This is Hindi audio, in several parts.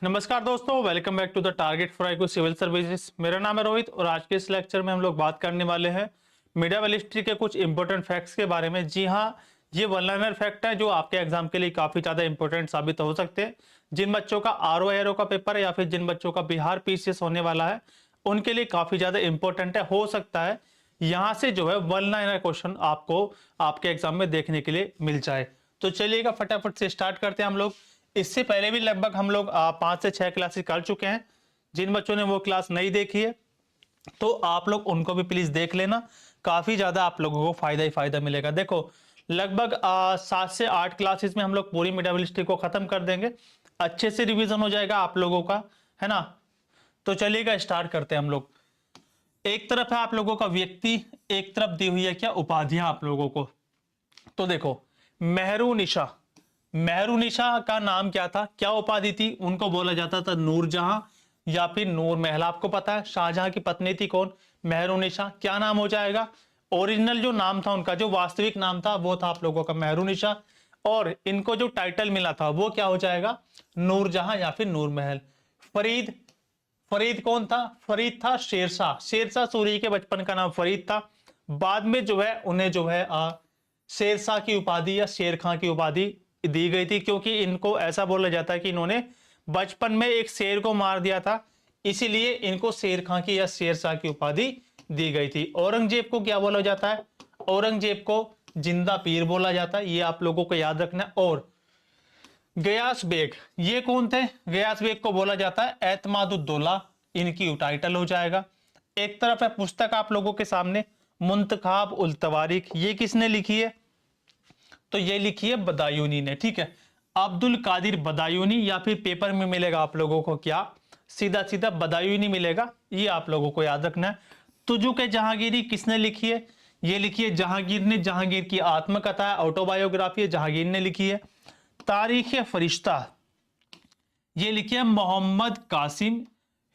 नमस्कार दोस्तों, welcome back to the target for IQ civil services. मेरा नाम है रोहित और आज के इस लेक्चर में हम लोग बात करने वाले हैं मिडियल हिस्ट्री के कुछ इंपॉर्टेंट फैक्ट्स के बारे में। जी हाँ, ये वन लाइनर फैक्ट है जो आपके एग्जाम के लिए काफी ज्यादा इंपॉर्टेंट साबित हो सकते हैं। जिन बच्चों का आरओ एरो का पेपर है या फिर जिन बच्चों का बिहार पीसीएस होने वाला है उनके लिए काफी ज्यादा इंपॉर्टेंट है। हो सकता है यहाँ से जो है वन लाइनर क्वेश्चन आपको आपके एग्जाम में देखने के लिए मिल जाए। तो चलिएगा फटाफट से स्टार्ट करते हैं हम लोग। इससे पहले भी लगभग हम लोग 5 से 6 क्लासेस कर चुके हैं। जिन बच्चों ने वो क्लास नहीं देखी है तो आप लोग उनको भी प्लीज देख लेना, काफी ज्यादा आप लोगों को फायदा ही फायदा मिलेगा। देखो लगभग 7 से 8 क्लासेस में हम लोग पूरी मिडियल हिस्ट्री को खत्म कर देंगे, अच्छे से रिवीजन हो जाएगा आप लोगों का, है ना। तो चलिएगा स्टार्ट करते हैं हम लोग। एक तरफ है आप लोगों का व्यक्ति, एक तरफ दी हुई है क्या उपाधियां आप लोगों को। तो देखो मेहरुनिशा, मेहरुनिशा का नाम क्या था, क्या उपाधि थी, उनको बोला जाता था नूरजहां या फिर नूर महल। आपको पता है शाहजहां की पत्नी थी कौन, मेहरुनिशा। क्या नाम हो जाएगा, ओरिजिनल जो नाम था उनका, जो वास्तविक नाम था वो था आप लोगों का मेहरुनिशा, और इनको जो टाइटल मिला था वो क्या हो जाएगा, नूरजहां या फिर नूर महल। फरीद, फरीद कौन था, फरीद था शेरशाह। शेरशाह सूरी के बचपन का नाम फरीद था। बाद में जो है उन्हें जो है शेरशाह की उपाधि या शेर खां की उपाधि दी गई थी, क्योंकि इनको ऐसा बोला जाता है कि इन्होंने बचपन में एक शेर को मार दिया था, इसीलिए इनको शेर खां की या शेरशाह की उपाधि दी गई थी। औरंगजेब को क्या बोला जाता है, औरंगजेब को जिंदा पीर बोला जाता है, ये आप लोगों को याद रखना है। और गयास बेग, ये कौन थे, गयास बेग को बोला जाता है एतमादुद्दौला, इनकी टाइटल हो जाएगा। एक तरफ है पुस्तक आप लोगों के सामने मुंतखाब उल तवारीख, ये किसने लिखी है, तो ये लिखी है बदायूनी ने, ठीक है। अब्दुल कादिर बदायूनी, या फिर पेपर में मिलेगा आप लोगों को क्या, सीधा सीधा बदायूनी मिलेगा, ये आप लोगों को याद रखना है। तुजुक जहांगीरी किसने लिखी है, ये लिखी है जहांगीर ने, जहांगीर की आत्मकथा है, ऑटोबायोग्राफी है, जहांगीर ने लिखी है। तारीख फरिश्ता, ये लिखी है मोहम्मद कासिम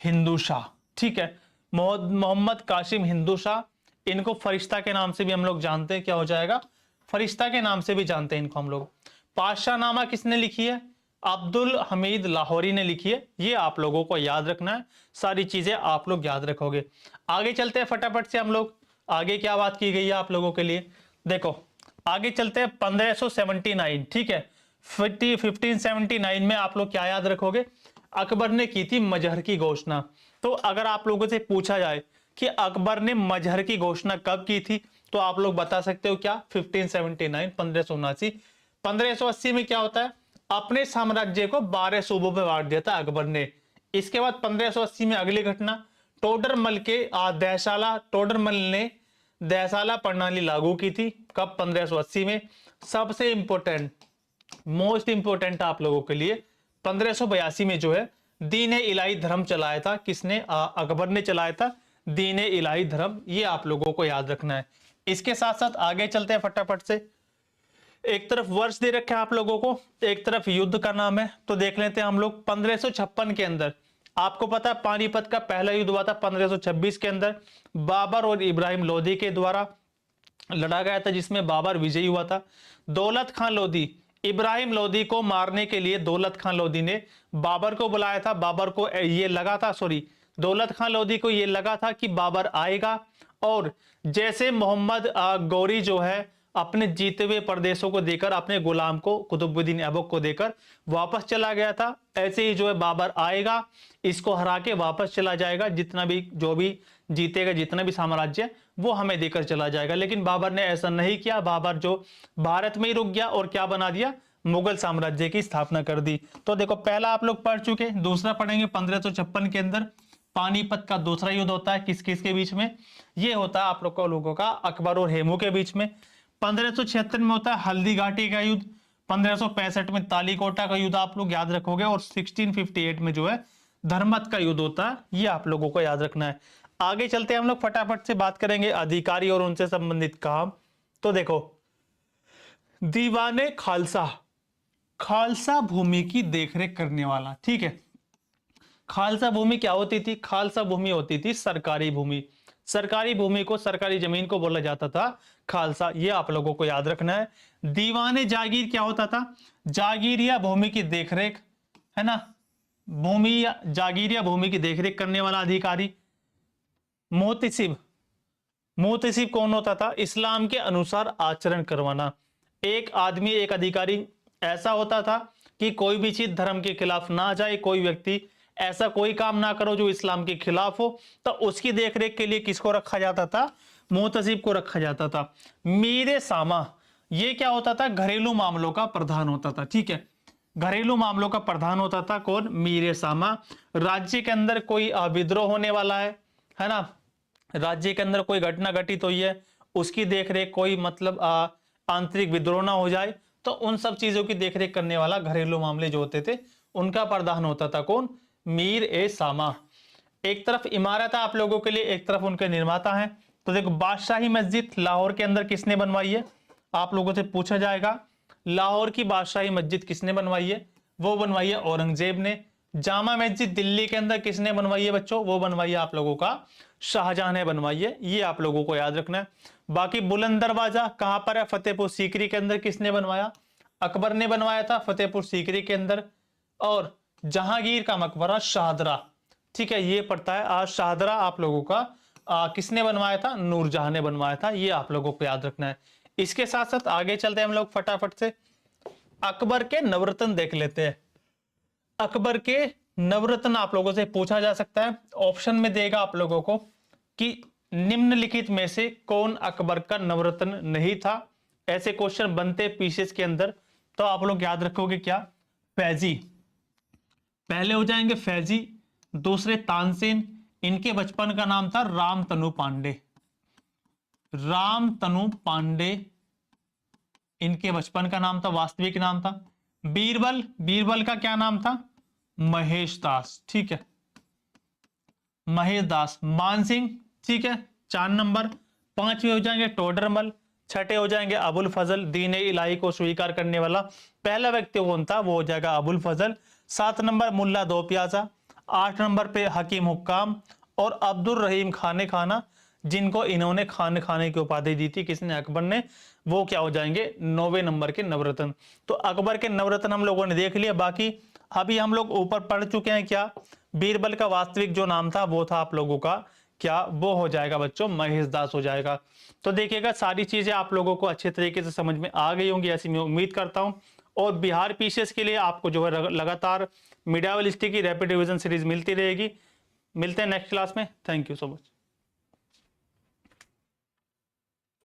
हिंदू शाह, ठीक है। मोहम्मद कासिम हिंदू शाह, इनको फरिश्ता के नाम से भी हम लोग जानते हैं, क्या हो जाएगा, फरिश्ता के नाम से भी जानते हैं इनको हम लोग। पातशाहनामा किसने लिखी है, अब्दुल हमीद लाहौरी ने लिखी है, ये आप लोगों को याद रखना है, सारी चीजें आप लोग याद रखोगे। आगे चलते हैं फटाफट से हम लोग, आगे क्या बात की गई है आप लोगों के लिए। देखो आगे चलते हैं 1579, ठीक है। 1579 में आप लोग क्या याद रखोगे, अकबर ने की थी मजहर की घोषणा। तो अगर आप लोगों से पूछा जाए कि अकबर ने मजहर की घोषणा कब की थी, तो आप लोग बता सकते हो क्या, 1579, 1579। 1580 में क्या होता है, अपने साम्राज्य को 12 सूबों में बांट दिया था अकबर ने। इसके बाद 1580 में अगली घटना, टोडरमल के दहशाला, टोडरमल ने दहशाला प्रणाली लागू की थी, कब, 1580 में। सबसे इंपॉर्टेंट, मोस्ट इंपोर्टेंट आप लोगों के लिए, 1582 में जो है दीन इलाही धर्म चलाया था, किसने, अकबर ने चलाया था दीन इलाही धर्म, ये आप लोगों को याद रखना है। इसके साथ साथ आगे चलते हैं फटाफट से। एक तरफ वर्ष दे रखे हैं आप लोगों को, एक तरफ युद्ध का नाम है, तो देख लेते हैं हम लोग। 1556 के अंदर आपको पता है पानीपत का पहला युद्ध हुआ था 1526 के अंदर, बाबर और इब्राहिम लोदी के द्वारा लड़ा गया था, जिसमें बाबर विजयी हुआ था। दौलत खान लोदी, इब्राहिम लोदी को मारने के लिए दौलत खान लोदी ने बाबर को बुलाया था। बाबर को ये लगा था, सॉरी, दौलत खान लोदी को ये लगा था कि बाबर आएगा, और जैसे मोहम्मद गौरी जो है अपने जीते हुए प्रदेशों को देकर अपने गुलाम को कुतुबुद्दीन ऐबक को देकर वापस चला गया था, ऐसे ही जो है बाबर आएगा, इसको हरा के वापस चला जाएगा, जितना भी जो भी जीतेगा, जितना भी साम्राज्य वो हमें देकर चला जाएगा। लेकिन बाबर ने ऐसा नहीं किया, बाबर जो भारत में ही रुक गया और क्या बना दिया, मुगल साम्राज्य की स्थापना कर दी। तो देखो पहला आप लोग पढ़ चुके, दूसरा पढ़ेंगे 1556 के अंदर पानीपत का दूसरा युद्ध होता है, किस किस के बीच में, ये होता है आप लोगों का अकबर और हेमू के बीच में। 1576 में होता है हल्दी घाटी का युद्ध, 1565 में तालीकोटा का युद्ध आप लोग याद रखोगे, और 1658 में जो है धर्मत का युद्ध होता है, ये आप लोगों को याद रखना है। आगे चलते हैं हम लोग फटाफट से बात करेंगे अधिकारी और उनसे संबंधित काम। तो देखो दीवाने खालसा, खालसा भूमि की देखरेख करने वाला, ठीक है। खालसा भूमि क्या होती थी, खालसा भूमि होती थी सरकारी भूमि, सरकारी भूमि को, सरकारी जमीन को बोला जाता था खालसा, ये आप लोगों को याद रखना है। दीवाने जागीर क्या होता था, जागीर या भूमि की देखरेख, है ना, भूमि या जागीर या भूमि की देखरेख करने वाला अधिकारी। मोहतसिब, मोहतसिब कौन होता था? इस्लाम के अनुसार आचरण करवाना। एक आदमी, एक अधिकारी ऐसा होता था कि कोई भी चीज धर्म के खिलाफ ना जाए, कोई व्यक्ति ऐसा कोई काम ना करो जो इस्लाम के खिलाफ हो, तो उसकी देखरेख के लिए किसको रखा जाता था? मोहतसिब को रखा जाता था। मीरे सामा, ये क्या होता था? घरेलू मामलों का प्रधान होता था। ठीक है, घरेलू मामलों का प्रधान होता था कौन? मीरे सामा। राज्य के अंदर कोई विद्रोह होने वाला है ना, राज्य के अंदर कोई घटना घटित हुई है, उसकी देखरेख, कोई मतलब आंतरिक विद्रोह ना हो जाए, तो उन सब चीजों की देखरेख करने वाला घरेलू मामले जो होते थे उनका प्रधान होता था कौन? मीर ए सामा। एक तरफ इमारत है आप लोगों के लिए, एक तरफ उनके निर्माता हैं। तो देखो, बादशाही मस्जिद लाहौर के अंदर किसने बनवाई है? आप लोगों से पूछा जाएगा, लाहौर की बादशाही मस्जिद किसने बनवाई है? वो बनवाई है औरंगजेब ने। जामा मस्जिद दिल्ली के अंदर किसने बनवाई है बच्चों? वो बनवाई है आप लोगों का शाहजहां ने बनवाई है। ये आप लोगों को याद रखना है। बाकी बुलंद दरवाजा कहां पर है? फतेहपुर सीकरी के अंदर। किसने बनवाया? अकबर ने बनवाया था फतेहपुर सीकरी के अंदर। और जहांगीर का मकबरा शाहदरा, ठीक है, ये पड़ता है आज शाहदरा आप लोगों का किसने बनवाया था? नूरजहां ने बनवाया था। ये आप लोगों को याद रखना है। इसके साथ साथ आगे चलते हैं हम लोग फटाफट से, अकबर के नवरत्न देख लेते हैं। अकबर के नवरत्न आप लोगों से पूछा जा सकता है, ऑप्शन में देगा आप लोगों को कि निम्नलिखित में से कौन अकबर का नवरत्न नहीं था। ऐसे क्वेश्चन बनते पीसेस के अंदर, तो आप लोग याद रखोगे क्या? फैजी, पहले हो जाएंगे फैजी, दूसरे तानसेन, इनके बचपन का नाम था रामतनु पांडे। रामतनु पांडे इनके बचपन का नाम था, वास्तविक नाम था। बीरबल, बीरबल का क्या नाम था? महेश दास। ठीक है, महेश दास। मानसिंह, ठीक है, 4 नंबर। 5वें हो जाएंगे टोडरमल। 6ठे हो जाएंगे अबुल फजल, दीन इलाही को स्वीकार करने वाला पहला व्यक्ति कौन था? वो हो जाएगा अबुल फजल। 7 नंबर मुल्ला दो प्याजा। 8 नंबर पे हकीम हुक्काम और अब्दुल रहीम खाने खाना, जिनको इन्होंने खाने खाने की उपाधि दी थी, किसने? अकबर ने। वो क्या हो जाएंगे? 9वें नंबर के नवरत्न। तो अकबर के नवरत्न हम लोगों ने देख लिया। बाकी अभी हम लोग ऊपर पढ़ चुके हैं क्या? बीरबल का वास्तविक जो नाम था वो था आप लोगों का क्या? वो हो जाएगा बच्चों महेश दास हो जाएगा। तो देखिएगा, सारी चीजें आप लोगों को अच्छे तरीके से समझ में आ गई होंगी, ऐसी मैं उम्मीद करता हूं। और बिहार पीसीएस के लिए आपको जो है लगातार मीडिया की रैपिड रिवीजन सीरीज मिलती रहेगी। मिलते हैं नेक्स्ट क्लास में। Thank you so much.